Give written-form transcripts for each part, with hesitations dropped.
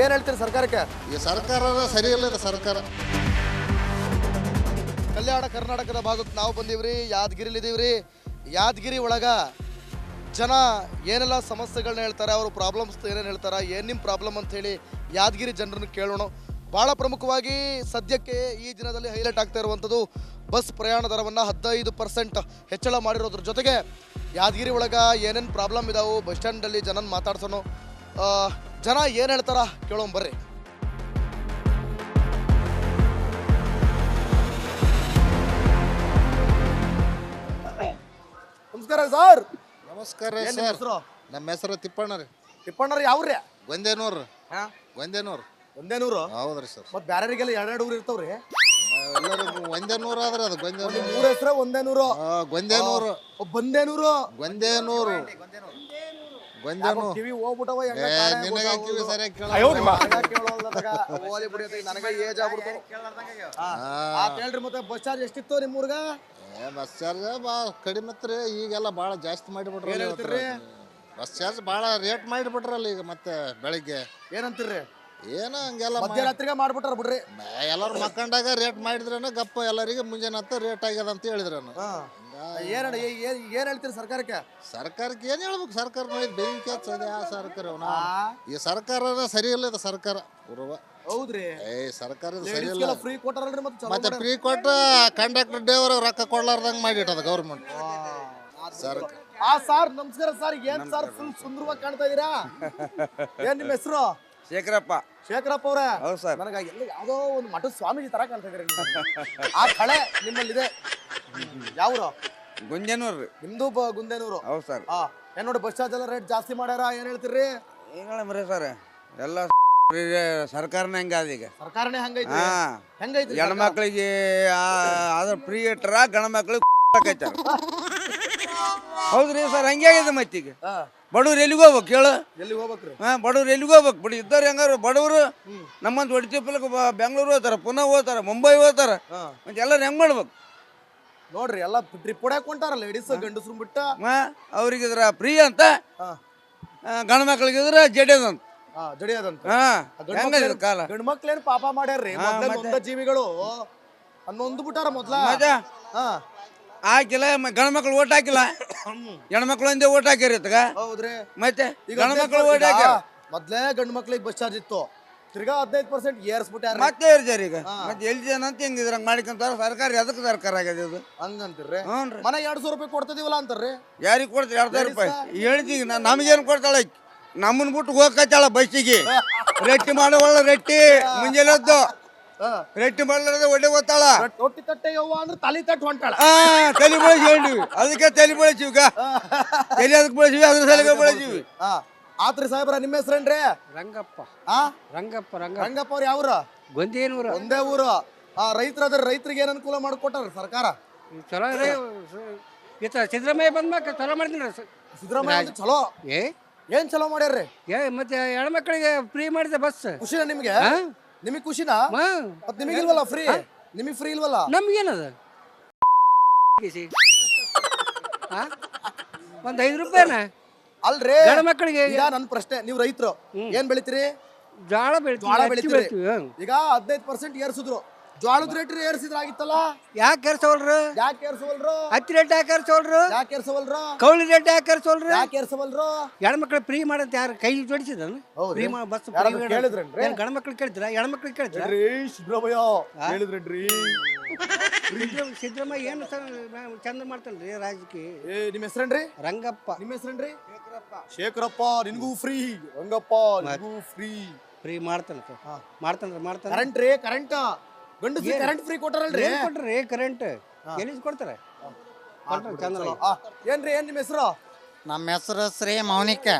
ಏನ್ ಹೇಳ್ತೀರಿ ಸರ್ಕಾರಕ್ಕೆ? ಈ ಸರ್ಕಾರ ಸರಿ ಇಲ್ಲ ಇದು ಸರ್ಕಾರ. ಕಲ್ಯಾಣ ಕರ್ನಾಟಕದ ಭಾಗಕ್ಕೆ ನಾವು ಬಂದೀವ್ರಿ, ಯಾದಗಿರಿಲಿದ್ದೀವ್ರಿ. ಯಾದಗಿರಿ ಒಳಗ ಜನ ಏನೆಲ್ಲ ಸಮಸ್ಯೆಗಳನ್ನ ಹೇಳ್ತಾರೆ, ಅವರು ಪ್ರಾಬ್ಲಮ್ಸ್ ಏನೇನು ಹೇಳ್ತಾರೆ, ಏನು ನಿಮ್ಮ ಪ್ರಾಬ್ಲಮ್ ಅಂತ ಹೇಳಿ ಯಾದಗಿರಿ ಜನರನ್ನು ಕೇಳೋಣ. ಭಾಳ ಪ್ರಮುಖವಾಗಿ ಸದ್ಯಕ್ಕೆ ಈ ದಿನದಲ್ಲಿ ಹೈಲೈಟ್ ಆಗ್ತಾ ಇರುವಂಥದ್ದು ಬಸ್ ಪ್ರಯಾಣ ದರವನ್ನು 15% ಹೆಚ್ಚಳ ಮಾಡಿರೋದ್ರ ಜೊತೆಗೆ ಯಾದಗಿರಿ ಒಳಗೆ ಏನೇನು ಪ್ರಾಬ್ಲಮ್ ಇದಾವೆ ಬಸ್ ಸ್ಟ್ಯಾಂಡಲ್ಲಿ ಜನನ ಮಾತಾಡ್ಸೋಣ. ಜನ ಏನು ಹೇಳ್ತಾರ ಕೇಳೋಣ ಬರ್ರಿ. ನಮಸ್ಕಾರ ಸರ್. ನಮಸ್ಕಾರ ಏನ್ ಸರ್. ಹೆಸರು? ನಮ್ಮ ಹೆಸರು ತಿಪ್ಪಣ್ಣ ರೀ. ತಿಪ್ಪಣ್ಣರು ಯಾವ್ರಿ? ಗೊಂದೇನೂರು. ಒಂದೇನೂರು. ಹೌದ್ರಿ ಸರ್. ಮತ್ತೆ ಬ್ಯಾರೆರಿಗೆಲ್ಲ ಎರಡೆರಡು ಊರು ಇರ್ತಾವ್ರಿ. ಎಲ್ಲರಿಗೂ ಒಂದೇನೂರು ಆದ್ರೆ ಅದು ಗೊಂದೇನೂರು. ಊರ ಹೆಸರು ಒಂದೇನೂರು. ಗೊಂದೇನೂರು. ಬಂದೇನೂರು. ಗೊಂದೇನೂರು. ಗೊಂದೇನೂರು. ಕಿವಿ ಹೋಗ್ಬಿಟ್ಟವ ನಿನಗೆ ಕಿವಿ ಸರಿಯಾಗಿ ನನಗೆ ಏಜ್ ಆಗ್ಬಿಡ್ತು. ಹೇಳ್ರಿ ಮತ್ತೆ ಬಸ್ ಚಾರ್ಜ್ ಎಷ್ಟಿತ್ತು ನಿಮ್ಮೂರ್ಗ? ಬಸ್ ಚಾರ್ಜ್ ಕಡಿಮೆ ರೀ. ಈಗೆಲ್ಲ ಭಾಳ ಜಾಸ್ತಿ ಮಾಡಿಬಿಟ್ರಿ. ಬಸ್ ಚಾರ್ಜ್ ಭಾಳ ರೇಟ್ ಮಾಡಿಬಿಟ್ರಲ್ಲ ಈಗ. ಮತ್ತೆ ಬೆಳಿಗ್ಗೆ ಏನಂತೀರ್ರಿ? ಏನೋ ಹಂಗೆಲ್ಲ ಮಧ್ಯರಾತ್ರಿಗೆ ಮಾಡ್ಬಿಟ್ಟಾರ ಬಿಡ್ರಿ. ಎಲ್ಲರೂ ಮಕ್ಕಂಡಾಗ ರೇಟ್ ಮಾಡಿದ್ರೇನ ಗಪ್ಪ ಎಲ್ಲರಿಗೆ ಮುಂಜಾನೆ ಹತ್ತ ರೇಟ್ ಆಗ್ಯದ ಅಂತ ಹೇಳಿದ್ರೇನು. ಏನ್ ಹೇಳ್ತೀರಿ ಸರ್ಕಾರಕ್ಕೆ? ಸರ್ಕಾರಕ್ಕೆ ಏನ್ ಹೇಳ್ಬೇಕು? ಸರ್ಕಾರ ನೋಡಿ ಬೆಂಕಿ ಹಚ್ಚದ ಯಾವ ಸರ್ಕಾರ? ಈ ಸರ್ಕಾರ ಸರಿ ಇಲ್ಲ ಇದು ಸರ್ಕಾರ. ಹೌದ್ರಿ. ಸರ್ಕಾರ ಸರಿ ಇಲ್ಲ. ಫ್ರೀ ಕೊಟ್ಟಾರಲ್ರಿ ಮತ್ತೆ ಫ್ರೀ ಕೊಟ್ಟ ಕಂಡಕ್ಟರ್ ಡ್ರೈವರ್ ರೊಕ್ಕ ಕೊಡ್ಲಾರ್ದಂಗ್ ಮಾಡಿಟ್ಟದ ಗೌರ್ಮೆಂಟ್ ಸರ್ಕಾರ. ಸಾರ್ ನಮಸ್ಕಾರ ಸರ್. ಏನ್ ಸರ್ ಫುಲ್ ಸುಂದರವಾಗಿ ಕಾಣ್ತಾ ಇದೀರಾ? ಏನ್ ನಿಮ್ಮ ಹೆಸರು? ಶೇಖರಪ್ಪ. ಶೇಖರಪ್ಪ ಅವ್ರ? ಹೌದು ಸರ್. ನನಗೆ ಎಲ್ಲ ಯಾವ್ದೋ ಒಂದು ಮಠದ ಸ್ವಾಮೀಜಿ ತರ ಕಾಣ್ತಾ ಇದ್ರಿ. ಆ ಕಳೆ ನಿಮ್ಮಲ್ಲಿದೆ. ಯಾವ್ರು? ಗುಂಜನೂರು. ನಿಮ್ದು ಗುಂದೇನೂರು? ಹೌದು ಸರ್. ಏನ್ ನೋಡಿ ಬಸ್ ಚಾರ್ಜ್ ಎಲ್ಲ ರೇಟ್ ಜಾಸ್ತಿ ಮಾಡ್ಯಾರ, ಏನ್ ಹೇಳ್ತೀರಿ? ಏನ್ ಹೇಳಮ್ರಿ ಸರ್, ಎಲ್ಲ ಸರ್ಕಾರನೇ ಹಂಗಾದ ಈಗ. ಸರ್ಕಾರನೇ ಹಂಗೈತಿ. ಹೆಂಗೈತಿ? ಹೆಣ್ಮಕ್ಳಿಗೆ ಅದ್ರ ಫ್ರೀ ಇಟ್ರ ಗಂಡ ಮಕ್ಳಿಗೆ ಹೌದ್ರಿ ಸರ್. ಹಂಗೆ ಆಗಿದೆ ಮತ್ತೀಗ. ಬಡವ್ರು ಎಲ್ಲಿಗೆ ಹೋಗ್ಬೇಕು ಹೇಳು? ಎಲ್ಲಿಗೆ ಹೋಗ್ಬೇಕ್ರಿ? ಬಡವ್ರು ಎಲ್ಲಿಗೆ ಹೋಗ್ಬೇಕು? ಬಿಡಿ ಇದ್ದವ್ರು ಹೆಂಗಾರು ಬಡವರು ನಮ್ಮಂತ ಹೊಡಿತಿಪ್ಪಲಕ್ಕೆ ಬೆಂಗಳೂರು ಹೋಗ್ತಾರ, ಪುನಃ ಹೋಗ್ತಾರ, ಮುಂಬೈ ಹೋಗ್ತಾರ. ಮತ್ತೆ ಎಲ್ಲರೂ ಹೆಂಗ್ ಮಾಡ್ಬೇಕು ನೋಡ್ರಿ? ಎಲ್ಲ ಟ್ರಿಪ್ ಹೊಡ್ಯಾಕ್ ಹೊಂಟಾರ ಲೇಡೀಸ್ ಗಂಡಸ್ರು ಬಿಟ್ಟ. ಅವ್ರಿಗಿದ್ರ ಫ್ರೀ ಅಂತ, ಗಂಡ ಮಕ್ಳಿಗಿದ್ರ ಜಡಿಯದಂತ. ಜಡಿಯದಂತ. ಕಾಲ ಗಂಡ ಮಕ್ಳೇನ್ ಪಾಪ ಮಾಡ್ಯಾರ್ರಿ? ಮೊದ್ಲ ಜೀವಿಗಳು ಅನ್ನೊಂದು ಬಿಟ್ಟಾರ ಮೊದ್ಲ. ಹಾಕಿಲ್ಲ ಗಂಡ ಮಕ್ಳು ಓಟ್ ಹಾಕಿಲ್ಲ, ಹೆಣ್ಮಕ್ಳು ಒಂದೇ ಓಟ್ ಹಾಕಿರಿ. ಹೌದ್ರಿ. ಮತ್ತೆ ಗಂಡ ಮಕ್ಳು ಓಟ್ ಹಾಕ್ಯಾರ. ಮೊದ್ಲೇ ಗಂಡ ಮಕ್ಳಿಗೆ ಬಸ್ ಚಾರ್ಜ್ ಇತ್ತು, ತಿರ್ಗಾ 15% ಏರ್ಸ್ಬಿಟ್ಟಾರ. ಮತ್ತೆ ಏರ್ಸ್ಯಾರ ಈಗ. ಮತ್ತೆ ಎಲ್ಲಿ ಜನ ಅಂತ ಹೆಂಗಿದ್ರ ಮಾಡಿಕೊಂತಾರ? ಸರ್ಕಾರ ಎದಕ್ಕೆ ಸರ್ಕಾರ ಆಗ್ಯದ ಇದು? ಹಂಗಂತೀರ್ರಿ? ಹ್ಞೂ. ಮನೆ 200 ರೂಪಾಯಿ ಕೊಡ್ತದಿವಲ್ಲ ಅಂತಾರ್ರಿ. ಯಾರಿಗೆ ಕೊಡ್ತೀರಿ 2000 ರೂಪಾಯಿ? ಹೇಳ್ತೀವಿ ನಮಗೇನು ಕೊಡ್ತಾಳ? ನಮ್ಮನ್ ಬಿಟ್ಟು ಹೋಗತ್ತಾಳ ಬಸ್ಸಿಗೆ. ರೆಟ್ಟಿ ಮಾಡೋ ಒಳ್ಳೆ ರೆಟ್ಟಿ ಮುಂಜಾನೆದ್ದು ರೆಟ್ಟಿ ಮಾಡ್ಲಾರ್ದೆ ಒಳ್ಳೆ ಓದ್ತಾಳ. ರೊಟ್ಟಿ ತಟ್ಟೆ ಯವ್ವ ಅಂದ್ರೆ ತಲೆ ತಟ್ಟು ಹೊಂಟಾಳ. ತಲೆ ಬಳಸಿ ಹೇಳಿವಿ, ಅದಕ್ಕೆ ತಲೆ ಬಳಸಿವಿ. ತಲೆ ಅದಕ್ಕೆ ಬಳಸಿವಿ, ಅದ್ರ ಸಲಿಗೆ ಬಳಸಿವಿ. ಆತ್ರಿ ಸಾಹೇಬ್ರ, ನಿಮ್ಮ ಹೆಸರೇನ್ರಿ? ರಂಗಪ್ಪ. ರಂಗಪ್ಪ ಅವ್ರ ಯಾವ್ರ? ಗೊಂದೇನೂರು. ಒಂದೇ ಊರು. ರೈತರಾದ್ರೆ ರೈತರಿಗೆ ಏನ್ ಅನುಕೂಲ ಮಾಡ್ಕೊಟ್ಟಾರ ಸರ್ಕಾರ? ಚಲೋ ಸಿದ್ದರಾಮಯ್ಯ ಬಂದ್ಮ್ಯಾಕ ಚಲೋ ಮಾಡ್ತೀನಿ. ಸಿದ್ದರಾಮಯ್ಯ ಚಲೋ. ಏನ್ ಚಲೋ ಮಾಡ್ಯಾರ್ರಿ? ಮತ್ತೆ ಹೆಣ್ಮಕ್ಳಿಗೆ ಫ್ರೀ ಮಾಡಿದೆ ಬಸ್. ಖುಷಿನ ನಿಮ್ಗೆ? ನಿಮಗ್ ಖುಷಿನಾ? ಮತ್ ನಿಮಗಿಲ್ವಲ್ಲ ಫ್ರೀ? ನಿಮಗ್ ಫ್ರೀ ಇಲ್ವಲ್ಲ? ನಮ್ಗೇನದ ಒಂದ್ 5 ರೂಪಾಯಿನ ಅಲ್ರಿ ಹೆಣ್ಮಕ್ಳಿಗೆ. ಈಗ ನನ್ ಪ್ರಶ್ನೆ, ನೀವು ರೈತರು ಏನ್ ಬೆಳಿತೀರಿ? ಜೋಳ ಬೆಳಿತೀರಿ. ಈಗ 15% ಏರ್ಸಿದ್ರು, ಜೋಳದ ರೇಟ್ ಏರ್ಸಿದ್ರಾಗಿತ್ತಲ್ಲ. ಯಾಕೆ ಏರ್ಸವಲ್ರು? ಹತ್ತಿ ರೇಟ್ ಯಾಕೆ ಏರ್ಸವಲ್ರು? ಕೌಳಿ ರೇಟ್ ಯಾಕೆ ಏರ್ಸವಲ್ರು? ಹೆಣ್ಮಕ್ಳು ಫ್ರೀ ಮಾಡಂತ ಯಾರು ಕೈ ಜೋಡಿಸಿದನು? ಫ್ರೀ ಬಸ್ ಗಂಡ ಮಕ್ಳು ಕೇಳಿದ್ರ, ಹೆಣ್ಮಕ್ಳಿಗೆ ಕೇಳಿದ್ರ? ಸಿದ್ದರಾಮಯ್ಯ ಹೇಳಿದ್ರಿ. ಸಿದ್ದರಾಮಯ್ಯ ಏನು ಚಂದ ಮಾಡ್ತಾನ್ರಿ ರಾಜಕೀಯ. ನಿಮ್ ಹೆಸರೇನ್ರಿ? ರಂಗಪ್ಪ. ನಿಮ್ಮ ಹೆಸರೇನ್ರಿ? ಶೇಖರಪ್ಪ. ನಿನ್ಗೂ ಫ್ರೀ. ರಂಗಪ್ಪ ನಿನ್ಗೂ ಫ್ರೀ. ಫ್ರೀ ಮಾಡ್ತಾನ. ಕರೆಂಟ್ ರೀ, ಕರೆಂಟ್ ಗಂಡಸಿ ಕರೆಂಟ್ ಫ್ರೀ ಕೊಟ್ಟಾರಲ್ರಿ? ಕೊಟ್ರಿ ಕರೆಂಟ್ ಎಲ್ಲಿ ಕೊಡ್ತಾರೆ? ಏನ್ರಿ ಏನ್ ನಿಮ್ಮ ಹೆಸರು? ನಮ್ಮ ಹೆಸರು ಶ್ರೀ ಮೌನಿಕಾ.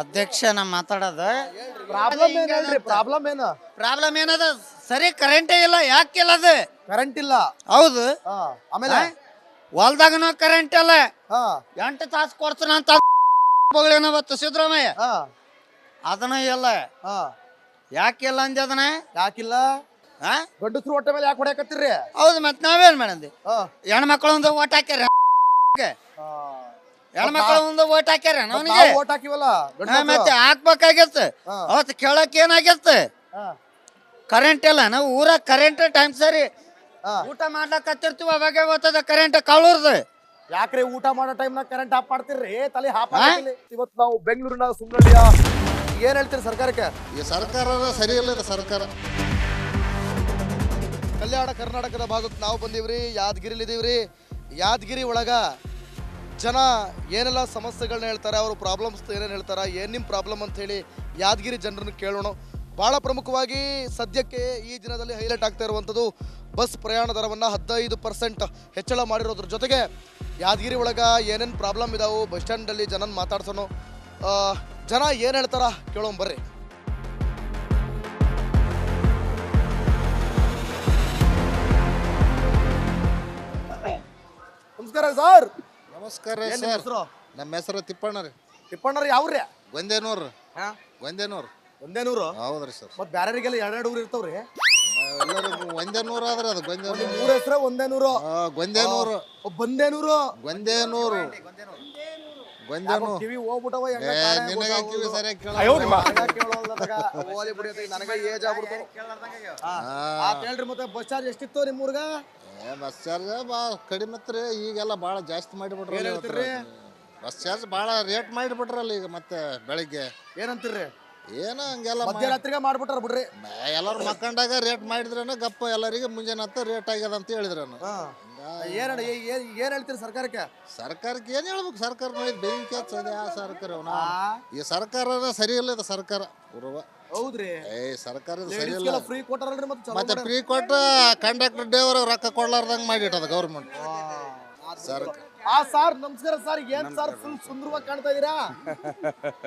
ಅಧ್ಯಕ್ಷ ನಾ ಮಾತಾಡೋದು. ಪ್ರಾಬ್ಲಮ್ ಏನದ? ಸರಿ ಕರೆಂಟೇ ಇಲ್ಲ. ಯಾಕಿಲ್ಲ? ಅದು ಕರೆಂಟ್ ಇಲ್ಲ. ಹೌದು. ಆಮೇಲೆ ಹೊಲ್ದಾಗನು ಕರೆಂಟ್ ಇಲ್ಲ. 8 ತಾಸು ಕೊಡ್ತಾನ ಅಂತ ಸಿದ್ದರಾಮಯ್ಯ. ಅದನ್ನ ಇಲ್ಲ. ಯಾಕಿಲ್ಲ ಅಂದ? ಅದನ್ನ ಯಾಕಿಲ್ಲ? ಗಂಡಸ್ರು ಹೊಟ್ಟೆ ಮೇಲೆ ಯಾಕೆ ಹೊಡ್ಯಾಕತ್ತೀರಿ? ಹೌದು. ಮತ್ ನಾವೇನ್ ಮಾಡಂದಿ? ಹೆಣ್ಮಕ್ಳು ಒಂದು ಓಟ್ ಹಾಕ್ಯಾರ. ಹೆಣ್ಮಕ್ಳ ಮುಂದೆ ಓಟ್ ಹಾಕ್ಯಾರ ಅವನಿಗೆ ಓಟ್ ಹಾಕಿವಲ್ಲ ಮತ್ತೆ ಹಾಕ್ಬೇಕಾಗಿತ್ತ ಅವತ್ತು ಕೇಳಕ್ ಏನಾಗಿತ್ತ ಕರೆಂಟ್ ಇಲ್ಲ ನಾವು ಊರಾಗ ಕರೆಂಟ್ ಟೈಮ್ ಸರಿ ಊಟ ಮಾಡ್ಲಕ್ ಹತ್ತಿರ್ತೀವಿ ಅವಾಗ ಓದ್ತದ ಕರೆಂಟ್ ಕಳೂರ್ದು ಯಾಕ್ರೆ ಊಟ ಮಾಡೋ ಟೈಮ್ನಾಗ ಕರೆಂಟ್ ಆಫ್ ಮಾಡ್ತಿರ್ರಿ ತಲೆ ಹಾಪ್ ಇವತ್ತು ನಾವು ಬೆಂಗಳೂರಿನ ಸುಮ್ನಳ್ಳಿಯ ಏನ್ ಹೇಳ್ತೀರಿ ಸರ್ಕಾರಕ್ಕೆ? ಈ ಸರ್ಕಾರ ಸರಿ ಇಲ್ಲ ಇದು ಸರ್ಕಾರ. ಕಲ್ಯಾಣ ಕರ್ನಾಟಕದ ಭಾಗಕ್ಕೆ ನಾವು ಬಂದೀವ್ರಿ, ಯಾದಗಿರಿಲಿದ್ದೀವ್ರಿ. ಯಾದಗಿರಿ ಒಳಗ ಜನ ಏನೆಲ್ಲ ಸಮಸ್ಯೆಗಳನ್ನ ಹೇಳ್ತಾರೆ, ಅವರು ಪ್ರಾಬ್ಲಮ್ಸ್ ಏನೇನು ಹೇಳ್ತಾರೆ, ಏನು ನಿಮ್ಮ ಪ್ರಾಬ್ಲಮ್ ಅಂತ ಹೇಳಿ ಯಾದಗಿರಿ ಜನರನ್ನು ಕೇಳೋಣ. ಭಾಳ ಪ್ರಮುಖವಾಗಿ ಸದ್ಯಕ್ಕೆ ಈ ದಿನದಲ್ಲಿ ಹೈಲೈಟ್ ಆಗ್ತಾ ಇರುವಂಥದ್ದು ಬಸ್ ಪ್ರಯಾಣ ದರವನ್ನು 15% ಹೆಚ್ಚಳ ಮಾಡಿರೋದ್ರ ಜೊತೆಗೆ ಯಾದಗಿರಿ ಒಳಗೆ ಏನೇನು ಪ್ರಾಬ್ಲಮ್ ಇದಾವೆ ಬಸ್ ಸ್ಟ್ಯಾಂಡಲ್ಲಿ ಜನನ ಮಾತಾಡ್ಸೋಣ. ಜನ ಏನು ಹೇಳ್ತಾರ ಕೇಳೋಣ ಬರ್ರಿ. ನಮಸ್ಕಾರ ಸರ್. ನಮಸ್ಕಾರ ಏನ್ ನಿಮ್ ಸರ್. ಹೆಸ್ರು? ನಮ್ಮ ಹೆಸರು ತಿಪ್ಪಣ್ಣ ರೀ. ತಿಪ್ಪಣ್ಣರು ಯಾವ್ರಿ? ಗೊಂದೇನೂರು. ಗೊಂದೇನೂರು. ಒಂದೇನೂರು? ಹೌದ್ರಿ ಸರ್. ಮತ್ತೆ ಬ್ಯಾರೆರಿಗೆಲ್ಲ ಎರಡೆರಡು ಊರು ಇರ್ತಾವ್ರಿ. ಎಲ್ಲರೂ ಒಂದೇನೂರು ಆದ್ರೆ ಅದು ಗೊಂದೇನೂರು. ಮೂರ ಹೆಸರು ಒಂದೇನೂರು. ಗೊಂದೇನೂರು. ಬಂದೇನೂರು. ಗೊಂದೇನೂರು. ಗೊಂದೇನೂರು. ಕಿವಿ ಹೋಗ್ಬಿಟ್ಟವ ನಿನಗೆ ಕಿವಿ ಸರಿಯಾಗಿ ಕೇಳೋಲ್ಲ. ನನಗೆ ಏಜ್ ಆಗ್ಬಿಡ್ತು. ಹೇಳ್ರಿ ಮತ್ತೆ ಬಸ್ ಚಾರ್ಜ್ ಎಷ್ಟಿತ್ತು ನಿಮ್ಮ ಊರ್ಗ? ಬಸ್ ಚಾರ್ಜ್ ಕಡಿಮೆ ರೀ. ಈಗೆಲ್ಲ ಭಾಳ ಜಾಸ್ತಿ ಮಾಡಿಬಿಟ್ರಿ. ಬಸ್ ಚಾರ್ಜ್ ಭಾಳ ರೇಟ್ ಮಾಡಿಬಿಟ್ರಲ್ಲ ಈಗ ಮತ್ತೆ ಬೆಳಿಗ್ಗೆ. ಏನಂತೀರ್ರಿ? ಏನೋ ಹಂಗೆಲ್ಲ ಮಧ್ಯರಾತ್ರಿಗೆ ಮಾಡ್ಬಿಟ್ಟಾರ ಬಿಡ್ರಿ. ಎಲ್ಲರೂ ಮಕ್ಕಂಡಾಗ ರೇಟ್ ಮಾಡಿದ್ರನ ಗಪ್ಪ ಎಲ್ಲರಿಗೆ ಮುಂಜಾನೆ ಹತ್ತ ರೇಟ್ ಆಗ್ಯದ ಅಂತ ಹೇಳಿದ್ರನು. ಏನ್ ಹೇಳ್ತೀರಿ ಸರ್ಕಾರಕ್ಕೆ? ಸರ್ಕಾರಕ್ಕೆ ಏನ್ ಹೇಳ್ಬೇಕು? ಸರ್ಕಾರ ನೋಡಿ ಬೆಂಕಿ ಹಚ್ಚದ ಯಾವ ಸರ್ಕಾರ? ಈ ಸರ್ಕಾರ ಸರಿ ಇಲ್ಲ ಇದು ಸರ್ಕಾರ. ಹೌದ್ರಿ. ಸರ್ಕಾರ ಸರಿ ಇಲ್ಲ. ಫ್ರೀ ಕೊಟ್ಟಾರಲ್ರಿ ಮತ್ತೆ ಫ್ರೀ ಕೊಟ್ಟು ಕಂಡಕ್ಟರ್ ಡ್ರೈವರ್ ರೊಕ್ಕ ಕೊಡ್ಲಾರ್ದಂಗ್ ಮಾಡಿಟ್ಟದ ಗೌರ್ಮೆಂಟ್ ಸರ್ಕಾರ. ಸಾರ್ ನಮಸ್ಕಾರ ಸರ್. ಏನ್ ಸರ್ ಫುಲ್ ಸುಂದರವಾಗಿ ಕಾಣ್ತಾ ಇದೀರಾ?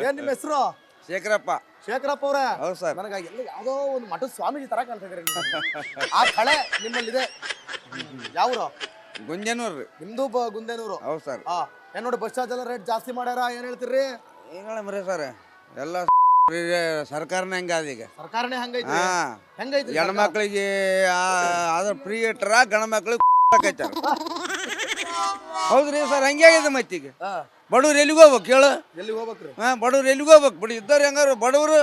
ಏನ್ ನಿಮ್ಮ ಹೆಸರು? ಶೇಖರಪ್ಪ. ಶೇಖರಪ್ಪ ಅವ್ರ? ಹೌದು ಸರ್. ನನಗೆ ಎಲ್ಲ ಯಾವ್ದೋ ಒಂದು ಮಠದ ಸ್ವಾಮೀಜಿ ತರ ಕಾಣ್ತಾ ಇದ್ರಿ. ಆ ಕಳೆ ನಿಮ್ಮಲ್ಲಿದೆ. ಯಾವ್ರು? ಗುಂಜನೂರು ರೀ. ನಿಮ್ದು ಗುಂದೇನೂರು? ಹೌದು ಸರ್. ಏನ್ ನೋಡಿ ಬಸ್ ಚಾರ್ಜ್ ಎಲ್ಲ ರೇಟ್ ಜಾಸ್ತಿ ಮಾಡ್ಯಾರ, ಏನ್ ಹೇಳ್ತೀರಿ? ಏನ್ ಹೇಳಮ್ರಿ ಸರ್, ಎಲ್ಲ ಸರ್ಕಾರನೇ ಹಂಗಾದ ಈಗ. ಸರ್ಕಾರನೇ ಹಂಗೈತಿ. ಹೆಂಗೈತಿ? ಹೆಣ್ಮಕ್ಳಿಗೆ ಅದ್ರ ಫ್ರೀ ಇಟ್ಟಾರ, ಗಂಡ ಮಕ್ಳಿಗೆ ಹಾಕೈತಾರ. ಹೌದ್ರಿ ಸರ್, ಹಂಗೆ ಆಗಿದೆ ಮತ್ತೀಗ. ಬಡವ್ರು ಎಲ್ಲಿಗೆ ಹೋಗ್ಬೇಕು ಹೇಳು? ಎಲ್ಲಿಗೆ ಹೋಗ್ಬೇಕ್ರಿ? ಬಡವ್ರು ಎಲ್ಲಿಗೆ ಹೋಗ್ಬೇಕು? ಬಿಡಿ ಇದ್ದವ್ರು ಹೆಂಗಾರ ಬಡವರು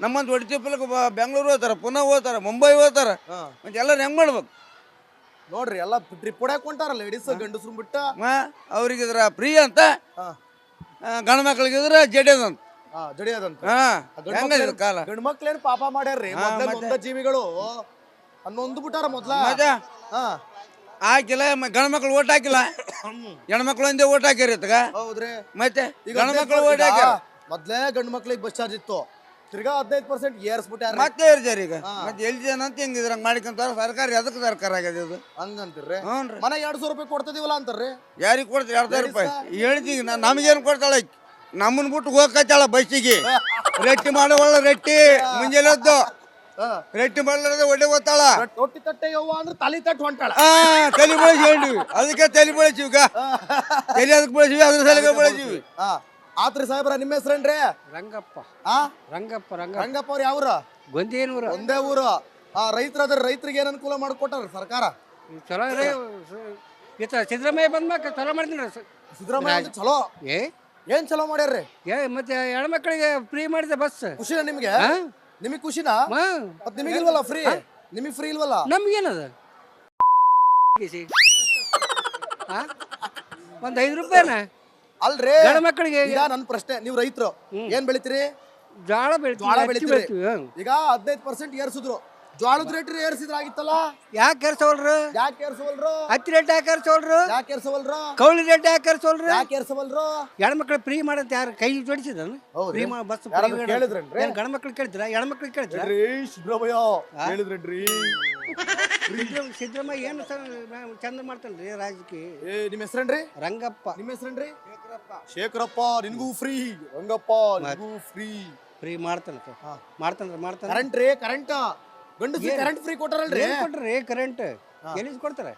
ನಮ್ಮಂತ ಹೊಡಿತಿಪ್ಪಲಕ್ಕೆ ಬೆಂಗಳೂರು ಹೋಗ್ತಾರ, ಪುನಃ ಹೋಗ್ತಾರ, ಮುಂಬೈ ಹೋಗ್ತಾರ. ಮತ್ತೆ ಎಲ್ಲರೂ ಹೆಂಗ್ ಮಾಡ್ಬೇಕು ನೋಡ್ರಿ? ಎಲ್ಲ ಟ್ರಿಪ್ ಹೊಡ್ಯಾಕ್ ಹೊಂಟಾರ ಲೇಡೀಸ್ ಗಂಡಸ್ರು ಬಿಟ್ಟ. ಅವ್ರಿಗಿದ್ರ ಫ್ರೀ ಅಂತ, ಗಂಡ ಮಕ್ಳಿಗಿದ್ರ ಜಡಿಯದಂತ. ಜಡಿಯದಂತ. ಕಾಲ ಗಂಡ್ ಮಕ್ಳೇನ್ ಪಾಪ ಮಾಡ್ಯಾರ್ರಿ? ಒಂದ ಜೀವಿಗಳು ಅನ್ನೊಂದು ಬಿಟ್ಟಾರ ಮೊದ್ಲ. ಹಾಕಿಲ್ಲ ಗಂಡ ಮಕ್ಳು ಓಟ್ ಹಾಕಿಲ್ಲ, ಹೆಣ್ಮಕ್ಳು ಒಂದೇ ಓಟ್ ಹಾಕ್ಯಾರ ಇತ್ತಗ. ಹೌದ್ರಿ. ಮತ್ತೆ ಗಂಡ ಮಕ್ಳು ಓಟ್ ಹಾಕ್ಯಾರ. ಮೊದ್ಲೇ ಗಂಡ್ ಮಕ್ಳಿಗೆ ಬಸ್ ಚಾರ್ಜ್ ಇತ್ತು, ತಿರ್ಗಾ 15% ಏರ್ಸ್ಬಿಟ್ಟಾರ. ಮತ್ತೆ ಏರ್ಸ್ಯಾರ ಈಗ. ಮತ್ತೆ ಎಲ್ಲಿ ಜನ ಅಂತ ಹೆಂಗಿದ್ರಂಗ ಮಾಡಿಕೊಂತಾರ. ಸರ್ಕಾರ ಎದಕ್ಕೆ ಸರ್ಕಾರ ಆಗ್ಯದ ಇದು? ಹಂಗಂತೀರ್ರಿ? ಹ್ಞೂ. ಮನೆ 200 ರೂಪಾಯಿ ಕೊಡ್ತಿದೀವಲ್ಲ ಅಂತಾರ್ರಿ. ಯಾರಿಗೆ ಕೊಡ್ತೀವಿ? 2000 ರೂಪಾಯಿ ಹೇಳ್ತೀವಿ. ನಮಗೇನು ಕೊಡ್ತಾಳೆ? ನಮ್ಮನ್ ಬಿಟ್ಟು ಹೋಗತ್ತಾಳ ಬಸ್ಸಿಗೆ. ರೆಟ್ಟಿ ಮಾಡೋವಳ ರೆಟ್ಟಿ ಮುಂಜಾನೆದ್ದು ರೆಟ್ಟಿ ಮಾಡ್ಲಾರ್ದ ಒಳ್ಳೆ ಓದ್ತಾಳ. ರೊಟ್ಟಿ ತಟ್ಟೆ ಯವ್ವ ಅಂದ್ರೆ ತಲೆ ತಟ್ಟು ಹೊಂಟಾಳ. ತಲೆ ಬಳಸಿವಿ, ಅದಕ್ಕೆ ತಲೆ ಬಳಸಿವಿ. ತಲೆ ಅದಕ್ಕೆ ಬಳಸಿವಿ, ಅದ್ರ ಸಲಿಗೆ ಬಳಸಿವಿ. ಆತ್ರಿ ಸಾಹೇಬ್ರ, ನಿಮ್ಮ ಹೆಸರೇನ್ರಿ? ರಂಗಪ್ಪ. ರಂಗಪ್ಪ. ರಂಗಪ್ಪ ಅವ್ರ ಯಾವ್ರ? ಗೊಂದೇನೂರು. ಒಂದೇ ಊರು. ರೈತರ ರೈತರಿಗೆ ಏನ್ ಅನುಕೂಲ ಮಾಡಿಕೊಟ್ಟಾರ ಸರ್ಕಾರ? ಚಲೋ ಸಿದ್ದರಾಮಯ್ಯ ಬಂದ್ಮ್ಯಾಕ ಚಲೋ ಮಾಡ್ತೀನಿ. ಸಿದ್ದರಾಮಯ್ಯ ಚಲೋ. ಏನ್ ಚಲೋ ಮಾಡ್ಯಾರ್ರಿ? ಮತ್ತೆ ಹೆಣ್ಮಕ್ಳಿಗೆ ಫ್ರೀ ಮಾಡಿದೆ ಬಸ್. ಖುಷಿನ ನಿಮ್ಗೆ? ನಿಮಗ್ ಖುಷಿನಾ? ಮತ್ ನಿಮಗಿಲ್ವಲ್ಲ ಫ್ರೀ? ನಿಮಗ್ ಫ್ರೀ ಇಲ್ವಲ್ಲ? ನಮ್ಗೇನದ? ಒಂದ್ 5 ರೂಪಾಯಿನ ಅಲ್ರಿ ಗಂಡ ಮಕ್ಕಳಿಗೆ. ಈಗ ನನ್ ಪ್ರಶ್ನೆ, ನೀವು ರೈತರು ಏನ್ ಬೆಳಿತೀರಿ? ಜೋಳ ಬೆಳಿತೀರಿ. ಈಗ 15% ಏರ್ಸಿದ್ರು, ಜೋಳದ ರೇಟ್ ಏರ್ಸಿದ್ರ ಆಗಿತ್ತಲ್ಲ. ಯಾಕೆ ಏರ್ಸವಲ್ರು? ಹತ್ತಿ ರೇಟ್ ಯಾಕೆ ಏರ್ಸವಲ್ರು? ಕೌಳಿ ರೇಟ್ ಯಾಕೆ ಏರ್ಸವಲ್ರು? ಹೆಣ್ಮಕ್ಳು ಫ್ರೀ ಮಾಡಂತ ಯಾರು ಕೈ ಜೋಡಿಸಿದ? ಫ್ರೀ ಬಸ್ ಗಂಡ ಮಕ್ಳು ಕೇಳಿದ್ರ? ಹೆಣ್ಮಕ್ಳು ಕೇಳಿದ್ರ? ಸಿದ್ದರಾಮಯ್ಯ ಹೇಳಿದ್ರಿ. ಸಿದ್ದರಾಮಯ್ಯ ಏನು ಚಂದ ಮಾಡ್ತಾನ್ರಿ ರಾಜಕೀಯ. ನಿಮ್ ಹೆಸರೇನ್ರಿ? ರಂಗಪ್ಪ. ನಿಮ್ ಹೆಸರೇನ್ರಿ? ಶೇಖರಪ್ಪ. ನಿನ್ಗೂ ಫ್ರೀ. ರಂಗಪ್ಪ ನಿನ್ಗೂ ಫ್ರೀ. ಫ್ರೀ ಮಾಡ್ತಾನ್ರಿ. ಕರೆಂಟ್ ರೀ? ಕರೆಂಟ್ ಗಂಡಸ್ರು ಕರೆಂಟ್ ಫ್ರೀ ಕೊಟ್ಟಾರಲ್ರಿ? ಕೊಟ್ರಿ ಕರೆಂಟ್ ಎಲ್ಲಿ ಕೊಡ್ತಾರೆ?